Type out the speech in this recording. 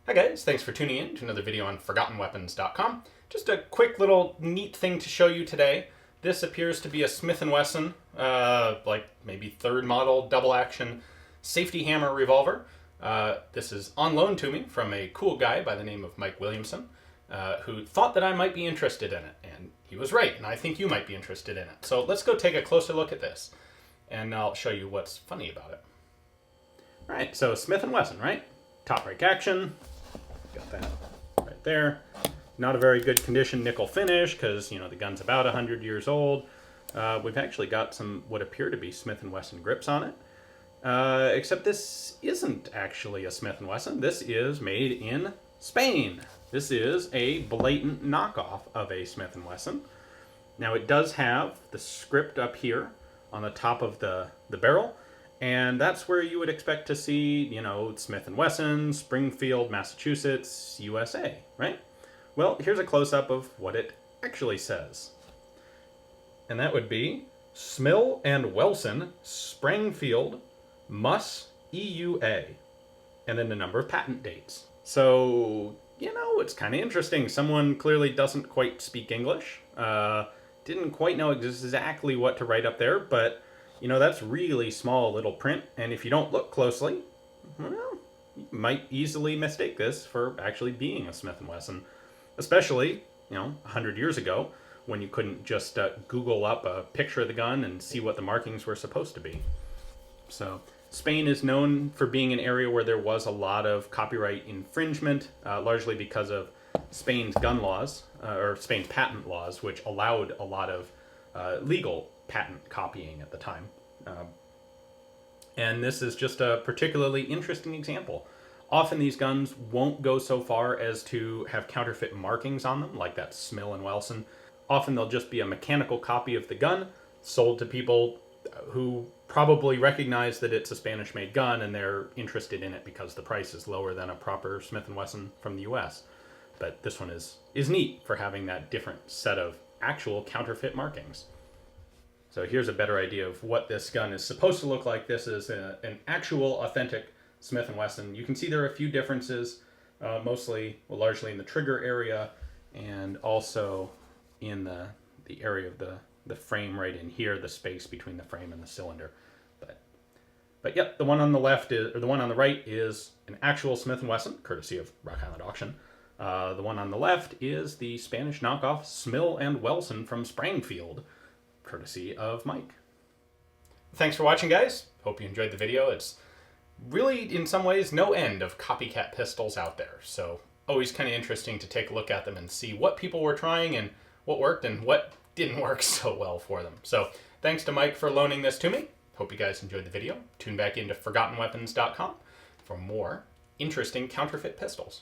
Hi guys, thanks for tuning in to another video on ForgottenWeapons.com. Just a quick little neat thing to show you today. This appears to be a Smith Wesson, like maybe third model double action safety hammer revolver. This is on loan to me from a cool guy by the name of Mike Williamson, who thought that I might be interested in it, and he was right, and I think you might be interested in it. So let's go take a closer look at this, and I'll show you what's funny about it. All right, so Smith & Wesson, right? Top break action. Got that right there. Not a very good condition nickel finish because, you know, the gun's about 100 years old. We've actually got some what appear to be Smith & Wesson grips on it. Except this isn't actually a Smith & Wesson. This is made in Spain. This is a blatant knockoff of a Smith & Wesson. Now it does have the script up here on the top of the barrel. And that's where you would expect to see, you know, Smith & Wesson, Springfield, Massachusetts, USA, right? Well, here's a close-up of what it actually says. And that would be Smill Welson, Sprangfeld, Mus, EUA. And then the number of patent dates. So, you know, it's kind of interesting. Someone clearly doesn't quite speak English. Didn't quite know exactly what to write up there, but you know, that's really small little print, and if you don't look closely, well, you might easily mistake this for actually being a Smith & Wesson, especially, you know, 100 years ago, when you couldn't just Google up a picture of the gun and see what the markings were supposed to be. So, Spain is known for being an area where there was a lot of copyright infringement, largely because of Spain's gun laws, or Spain's patent laws, which allowed a lot of legal patent copying at the time. And this is just a particularly interesting example. Often these guns won't go so far as to have counterfeit markings on them, like that Smill & Welson. Often they'll just be a mechanical copy of the gun, sold to people who probably recognize that it's a Spanish-made gun and they're interested in it because the price is lower than a proper Smith & Wesson from the US. But this one is neat for having that different set of actual counterfeit markings. So here's a better idea of what this gun is supposed to look like. This is an actual authentic Smith & Wesson. You can see there are a few differences, largely in the trigger area and also in the area of the frame right in here, the space between the frame and the cylinder. But yep, the one on the left the one on the right is an actual Smith & Wesson, courtesy of Rock Island Auction. The one on the left is the Spanish knockoff Smill & Welson from Sprangfeld, courtesy of Mike. Thanks for watching, guys. Hope you enjoyed the video. It's really, in some ways, no end of copycat pistols out there. So always kind of interesting to take a look at them and see what people were trying and what worked and what didn't work so well for them. So thanks to Mike for loaning this to me. Hope you guys enjoyed the video. Tune back into ForgottenWeapons.com for more interesting counterfeit pistols.